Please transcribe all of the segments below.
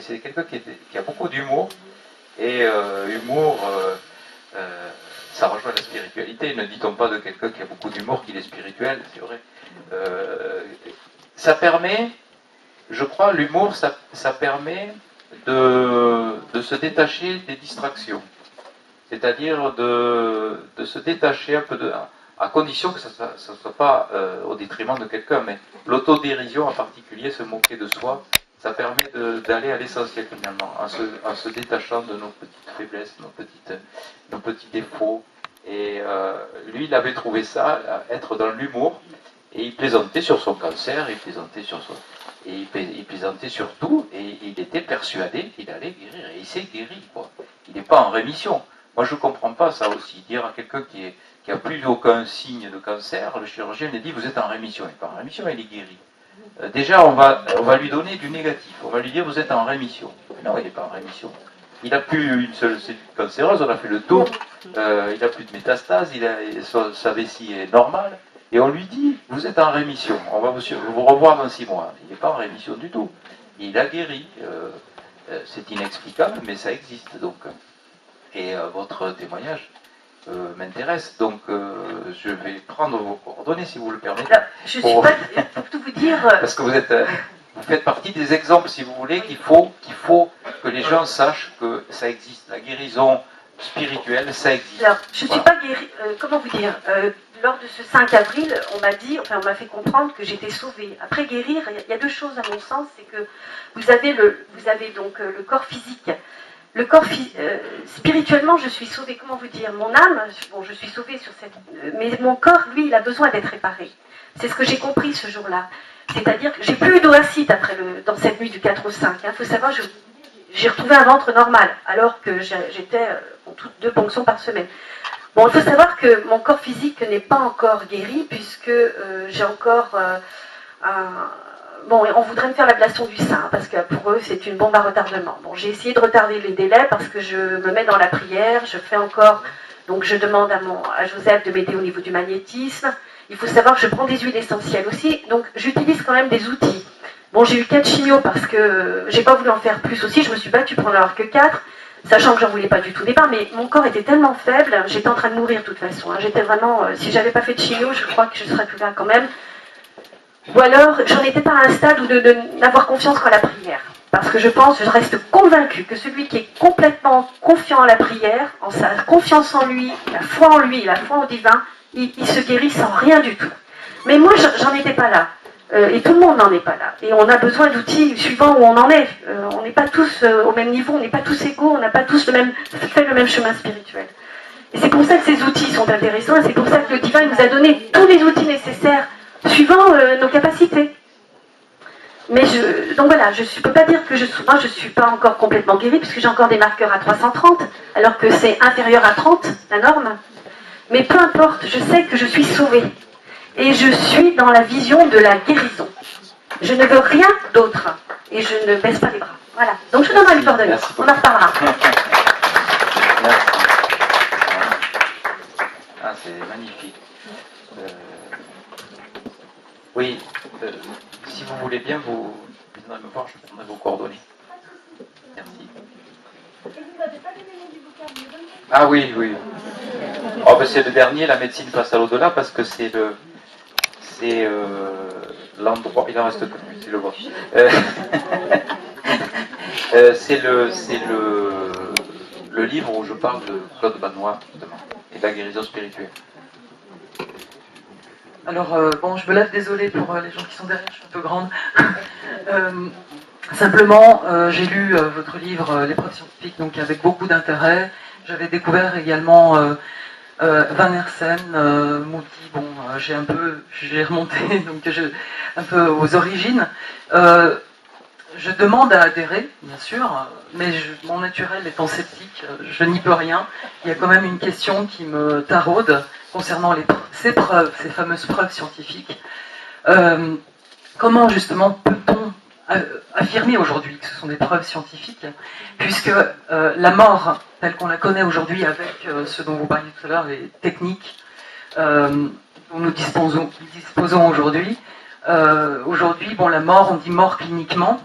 c'est quelqu'un qui a beaucoup d'humour, et humour, ça rejoint la spiritualité. Ne dit-on pas de quelqu'un qui a beaucoup d'humour qu'il est spirituel, c'est vrai. Ça permet, je crois, l'humour, ça permet de se détacher des distractions. C'est-à-dire de se détacher un peu à condition que ça ne soit pas au détriment de quelqu'un, mais l'autodérision en particulier, se moquer de soi, ça permet d'aller à l'essentiel finalement, en se détachant de nos petites faiblesses, nos petits défauts. Et lui, il avait trouvé ça, être dans l'humour, et il plaisantait sur son cancer, il plaisantait sur tout, et il était persuadé qu'il allait guérir, et il s'est guéri, quoi. Il n'est pas en rémission. Moi, je ne comprends pas ça aussi. Dire à quelqu'un qui n'a plus aucun signe de cancer, le chirurgien lui dit, vous êtes en rémission. Il n'est pas en rémission, il est guéri. Déjà, on va lui donner du négatif. On va lui dire, vous êtes en rémission. Non, il n'est pas en rémission. Il n'a plus une seule cellule cancéreuse, on a fait le tour, il n'a plus de métastases, sa vessie est normale. Et on lui dit, vous êtes en rémission, on va vous revoir dans 6 mois. Il n'est pas en rémission du tout. Il a guéri. C'est inexplicable, mais ça existe donc. Et votre témoignage m'intéresse, donc je vais prendre vos coordonnées si vous le permettez. Alors, je suis pas, pour tout vous dire. Parce que vous faites partie des exemples, si vous voulez, qu'il faut que les gens sachent que ça existe. La guérison spirituelle, ça existe. Alors, je ne suis pas guérie. Comment vous dire lors de ce 5 avril, on m'a fait comprendre que j'étais sauvée. Après guérir, il y a 2 choses à mon sens, c'est que vous avez donc le corps physique. Le corps spirituellement, je suis sauvée. Comment vous dire? Mon âme, bon, je suis sauvée sur cette. Mais mon corps, lui, il a besoin d'être réparé. C'est ce que j'ai compris ce jour-là. C'est-à-dire que j'ai plus eu d'oacite dans cette nuit du 4 au 5. Il faut savoir, j'ai retrouvé un ventre normal, alors que j'étais en toutes 2 ponctions par semaine. Bon, il faut savoir que mon corps physique n'est pas encore guéri, puisque j'ai encore Bon, on voudrait me faire l'ablation du sein, parce que pour eux, c'est une bombe à retardement. Bon, j'ai essayé de retarder les délais, parce que je me mets dans la prière, je fais encore... Donc je demande à Joseph de m'aider au niveau du magnétisme. Il faut savoir que je prends des huiles essentielles aussi, donc j'utilise quand même des outils. Bon, j'ai eu 4 chimios, parce que j'ai pas voulu en faire plus aussi, je me suis battue pour n'en avoir que 4, sachant que j'en voulais pas du tout départ, mais mon corps était tellement faible, j'étais en train de mourir de toute façon. Hein. J'étais vraiment... si j'avais pas fait de chimio, je crois que je serais plus là quand même. Ou alors, j'en étais pas à un stade où de n'avoir confiance qu'en la prière. Parce que je reste convaincue que celui qui est complètement confiant en la prière, en sa confiance en lui, la foi au divin, il se guérit sans rien du tout. Mais moi, j'en étais pas là. Et tout le monde n'en est pas là. Et on a besoin d'outils suivant où on en est. On n'est pas tous au même niveau, on n'est pas tous égaux, on n'a pas tous fait le même chemin spirituel. Et c'est pour ça que ces outils sont intéressants, et c'est pour ça que le divin nous a donné tous les outils nécessaires suivant nos capacités. Mais donc voilà, je ne peux pas dire que moi je ne suis pas encore complètement guérie, puisque j'ai encore des marqueurs à 330, alors que c'est inférieur à 30, la norme. Mais peu importe, je sais que je suis sauvée. Et je suis dans la vision de la guérison. Je ne veux rien d'autre. Et je ne baisse pas les bras. Voilà. Donc je vous donnerai les coordonnées. On en reparlera. Merci. Ah, c'est magnifique. Oui, si vous voulez bien, vous viendrez me voir, je prendrai vos coordonnées. Merci. Et vous n'avez pas donné le nom du bouquin? Ah oui, oui. Oh, ben c'est le dernier, La médecine face à l'au-delà, parce que c'est l'endroit, il en reste que lui, c'est le vôtre. C'est le livre où je parle de Claude Bannois, justement, et de la guérison spirituelle. Alors, bon, je me lève, désolée pour les gens qui sont derrière, je suis un peu grande. Simplement, j'ai lu votre livre, L'épreuve scientifique, donc avec beaucoup d'intérêt. J'avais découvert également Van Hersen, Moody, bon, j'ai remonté donc un peu aux origines. Je demande à adhérer, bien sûr, mais mon naturel étant sceptique, je n'y peux rien. Il y a quand même une question qui me taraude concernant ces fameuses preuves scientifiques. Comment justement peut-on affirmer aujourd'hui que ce sont des preuves scientifiques, puisque la mort, telle qu'on la connaît aujourd'hui avec ce dont vous parliez tout à l'heure, les techniques dont nous disposons aujourd'hui, bon, la mort, on dit mort cliniquement,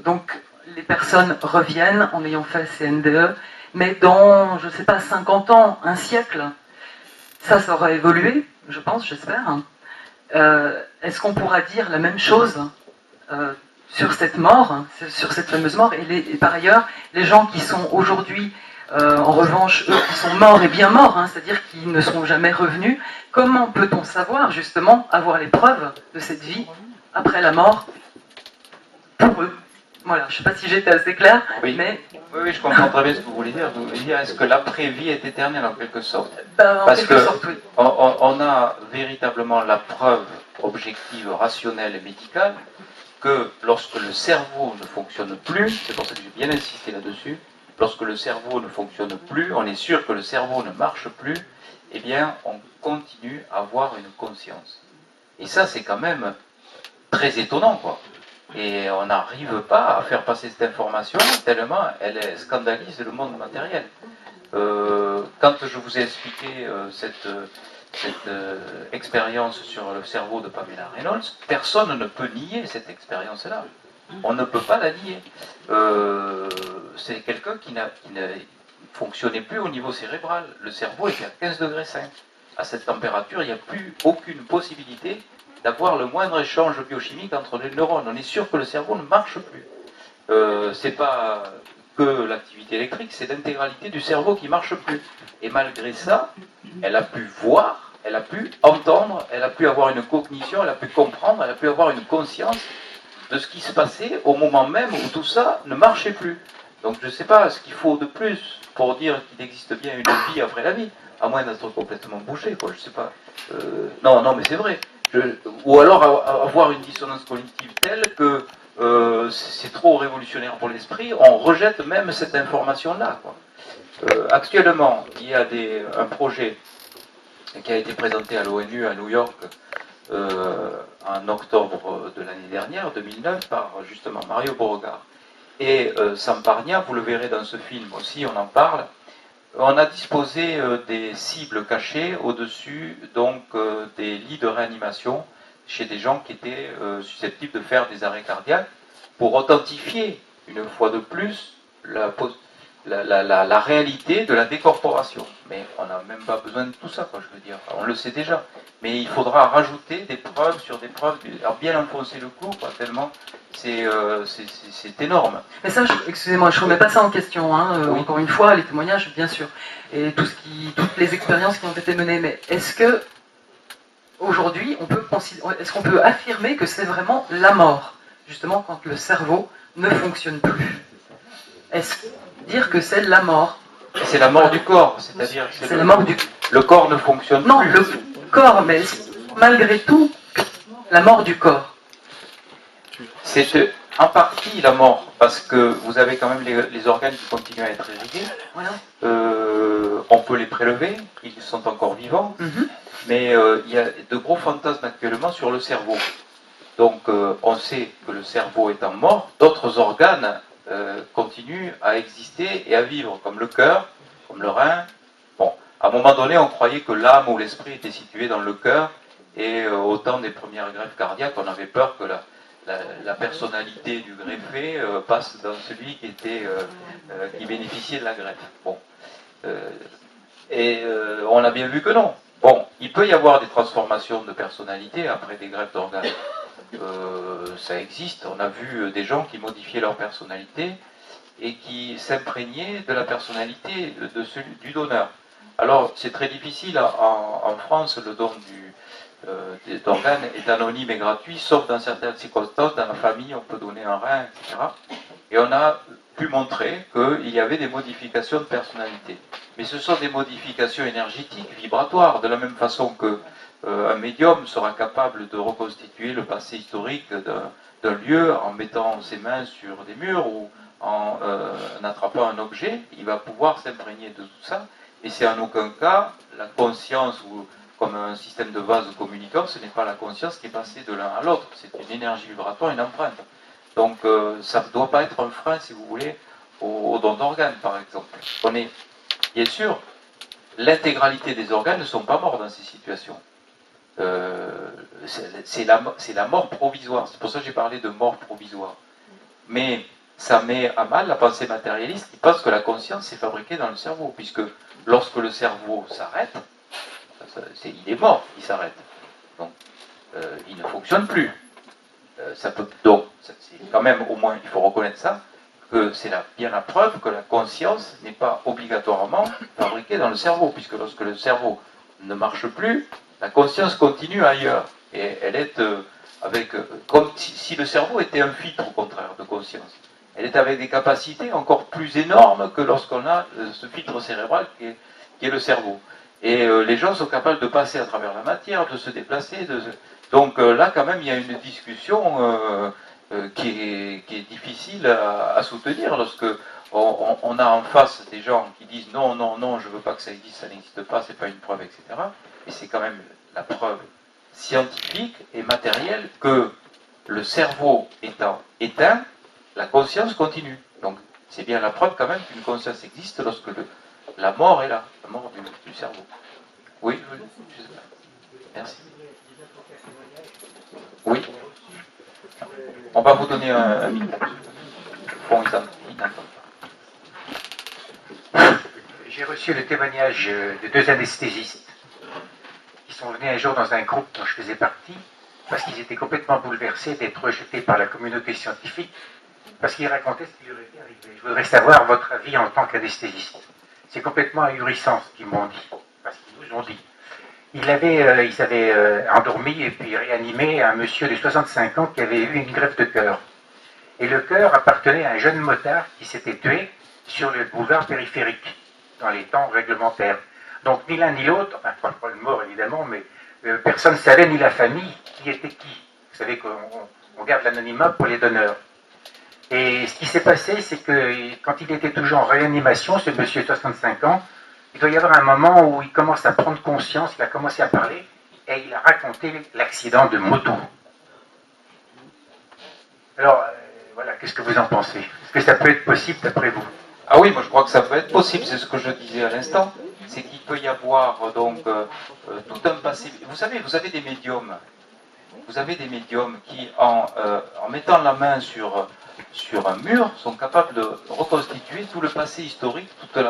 Donc les personnes reviennent en ayant fait CNDE, mais dans, je ne sais pas, 50 ans, un siècle, ça aura évolué, je pense, j'espère. Est-ce qu'on pourra dire la même chose sur cette mort, sur cette fameuse mort, et par ailleurs, les gens qui sont aujourd'hui, en revanche, eux qui sont morts et bien morts, c'est-à-dire qui ne sont jamais revenus, comment peut-on savoir, justement, avoir les preuves de cette vie après la mort pour eux? Voilà, je ne sais pas si j'étais assez claire, Oui. mais... Oui, je comprends très bien ce que vous voulez dire. Vous voulez dire, est-ce que l'après-vie est éternelle en quelque sorte? En Parce quelque que sorte, oui. on a véritablement la preuve objective, rationnelle et médicale que lorsque le cerveau ne fonctionne plus, c'est pour ça que j'ai bien insisté là-dessus, lorsque le cerveau ne fonctionne plus, on est sûr que le cerveau ne marche plus, eh bien, on continue à avoir une conscience. Et ça, c'est quand même très étonnant, quoi. Et on n'arrive pas à faire passer cette information tellement elle scandalise le monde matériel. Quand je vous ai expliqué cette expérience sur le cerveau de Pamela Reynolds, personne ne peut nier cette expérience-là. On ne peut pas la nier. C'est quelqu'un qui ne fonctionnait plus au niveau cérébral. Le cerveau était à 15 degrés 5. À cette température, il n'y a plus aucune possibilité d'avoir le moindre échange biochimique entre les neurones. On est sûr que le cerveau ne marche plus. C'est pas que l'activité électrique, c'est l'intégralité du cerveau qui marche plus. Et malgré ça, elle a pu voir, elle a pu entendre, elle a pu avoir une cognition, elle a pu comprendre, elle a pu avoir une conscience de ce qui se passait au moment même où tout ça ne marchait plus. Donc je ne sais pas ce qu'il faut de plus pour dire qu'il existe bien une vie après la vie, à moins d'être complètement bouché, quoi, je sais pas. Non, mais c'est vrai. Ou alors avoir une dissonance cognitive telle que c'est trop révolutionnaire pour l'esprit, on rejette même cette information-là, quoi. Actuellement, il y a un projet qui a été présenté à l'ONU à New York en octobre de l'année dernière, 2009, par justement Mario Beauregard. Et Samparnia, vous le verrez dans ce film aussi, on en parle. On a disposé des cibles cachées au-dessus donc des lits de réanimation chez des gens qui étaient susceptibles de faire des arrêts cardiaques pour authentifier une fois de plus la réalité de la décorporation. Mais on n'a même pas besoin de tout ça, quoi, je veux dire. On le sait déjà. Mais il faudra rajouter des preuves sur des preuves. Alors bien enfoncer le clou, quoi, tellement c'est énorme. Mais ça, excusez-moi, je ne remets pas ça en question. Oui. Encore une fois, les témoignages, bien sûr. Et toutes les expériences qui ont été menées. Mais est-ce que, aujourd'hui, est-ce qu'on peut affirmer que c'est vraiment la mort, justement, quand le cerveau ne fonctionne plus? Est-ce dire que c'est la mort? C'est la mort du corps, c'est-à-dire c'est la mort du... Le corps ne fonctionne non, plus. Non, le corps, mais malgré tout, la mort du corps. C'est en partie la mort, parce que vous avez quand même les organes qui continuent à être irrigués. Voilà. On peut les prélever, ils sont encore vivants, mais il y a de gros fantasmes actuellement sur le cerveau. Donc on sait que le cerveau étant mort, d'autres organes continuent à exister et à vivre, comme le cœur, comme le rein. Bon, à un moment donné, on croyait que l'âme ou l'esprit était situé dans le cœur, et au temps des premières greffes cardiaques, on avait peur que la personnalité du greffé passe dans celui qui bénéficiait de la greffe. Bon. On a bien vu que non. Bon, il peut y avoir des transformations de personnalité après des greffes d'organes. Ça existe. On a vu des gens qui modifiaient leur personnalité et qui s'imprégnaient de la personnalité du donneur. Alors, c'est très difficile. En France, le don d'organes est anonyme et gratuit, sauf dans certaines circonstances. Dans la famille, on peut donner un rein, etc. Et on a pu montrer qu'il y avait des modifications de personnalité. Mais ce sont des modifications énergétiques, vibratoires, de la même façon que un médium sera capable de reconstituer le passé historique d'un lieu en mettant ses mains sur des murs ou en attrapant un objet. Il va pouvoir s'imprégner de tout ça. Et c'est en aucun cas la conscience ou comme un système de vase communicant, ce n'est pas la conscience qui est passée de l'un à l'autre. C'est une énergie vibratoire, une empreinte. Donc ça ne doit pas être un frein, si vous voulez, au don d'organes, par exemple. On est, bien sûr, l'intégralité des organes ne sont pas morts dans ces situations. C'est la mort provisoire. C'est pour ça que j'ai parlé de mort provisoire. mais ça met à mal la pensée matérialiste qui pense que la conscience est fabriquée dans le cerveau, puisque lorsque le cerveau s'arrête, il est mort, il s'arrête. Donc, il ne fonctionne plus. Donc, c'est quand même, au moins, il faut reconnaître ça, que c'est bien la preuve que la conscience n'est pas obligatoirement fabriquée dans le cerveau, puisque lorsque le cerveau ne marche plus, la conscience continue ailleurs. Et elle est comme si le cerveau était un filtre, au contraire, de conscience. Elle est avec des capacités encore plus énormes que lorsqu'on a ce filtre cérébral qui est le cerveau. Et les gens sont capables de passer à travers la matière, de se déplacer. Donc là, quand même, il y a une discussion qui est difficile à soutenir lorsque on a en face des gens qui disent non, non, non, je veux pas que ça existe, ça n'existe pas, c'est pas une preuve, etc. Et c'est quand même la preuve scientifique et matérielle que le cerveau étant éteint, la conscience continue. Donc c'est bien la preuve quand même qu'une conscience existe lorsque la mort est là, la mort du cerveau. Oui, je sais pas. Merci. Oui. On va vous donner un micro. Bon, ils n'entendent pas. J'ai reçu le témoignage de 2 anesthésistes qui sont venus un jour dans un groupe dont je faisais partie parce qu'ils étaient complètement bouleversés d'être rejetés par la communauté scientifique parce qu'ils racontaient ce qui leur était arrivé. Je voudrais savoir votre avis en tant qu'anesthésiste. C'est complètement ahurissant ce qu'ils m'ont dit, parce qu'ils nous ont dit. Ils avaient endormi et puis réanimé un monsieur de 65 ans qui avait eu une greffe de cœur. Et le cœur appartenait à un jeune motard qui s'était tué sur le boulevard périphérique, dans les temps réglementaires. Donc ni l'un ni l'autre, enfin pas le mort évidemment, mais personne ne savait ni la famille qui était qui. Vous savez qu'on garde l'anonymat pour les donneurs. Et ce qui s'est passé, c'est que quand il était toujours en réanimation, ce monsieur de 65 ans, il doit y avoir un moment où il commence à prendre conscience, il a commencé à parler, et il a raconté l'accident de moto. Alors, voilà, qu'est-ce que vous en pensez? Est-ce que ça peut être possible d'après vous? Ah oui, moi je crois que ça peut être possible, c'est ce que je disais à l'instant, c'est qu'il peut y avoir donc tout un passé. Vous savez, vous avez des médiums. Vous avez des médiums qui, en mettant la main sur un mur, sont capables de reconstituer tout le passé historique, tout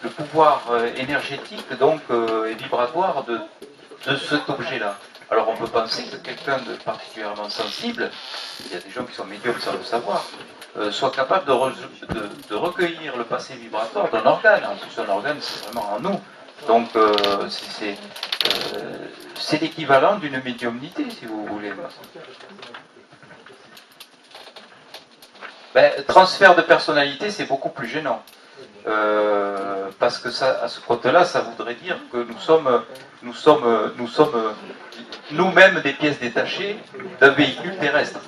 le pouvoir énergétique donc, et vibratoire de cet objet-là. Alors on peut penser que quelqu'un de particulièrement sensible, il y a des gens qui sont médiums sans le savoir, soit capable de recueillir le passé vibratoire d'un organe. En plus, un organe, c'est vraiment en nous. Donc c'est l'équivalent d'une médiumnité, si vous voulez. Transfert de personnalité, c'est beaucoup plus gênant. Parce que ça, à ce côté-là, ça voudrait dire que nous sommes nous-mêmes des pièces détachées d'un véhicule terrestre.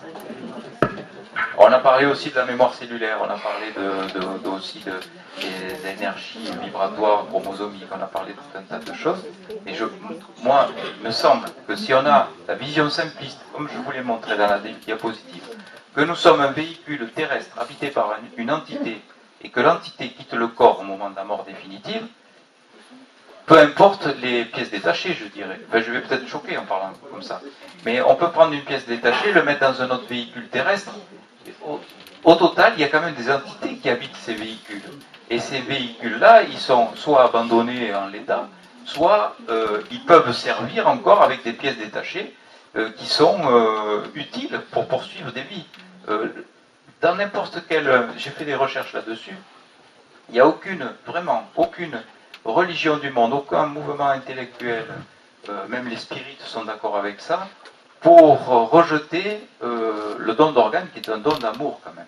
On a parlé aussi de la mémoire cellulaire, on a parlé aussi des énergies vibratoires, chromosomiques, on a parlé de tout un tas de choses. Et moi, il me semble que si on a la vision simpliste, comme je vous l'ai montré dans la diapositive, que nous sommes un véhicule terrestre habité par une entité, et que l'entité quitte le corps au moment de la mort définitive, peu importe les pièces détachées, je dirais. Enfin, je vais peut-être choquer en parlant comme ça. Mais on peut prendre une pièce détachée, le mettre dans un autre véhicule terrestre. Au total, il y a quand même des entités qui habitent ces véhicules. Et ces véhicules-là, ils sont soit abandonnés en l'état, soit ils peuvent servir encore avec des pièces détachées qui sont utiles pour poursuivre des vies. Dans n'importe quel... J'ai fait des recherches là-dessus. Il n'y a vraiment aucune religion du monde, aucun mouvement intellectuel, même les spirites sont d'accord avec ça, pour rejeter le don d'organes qui est un don d'amour quand même.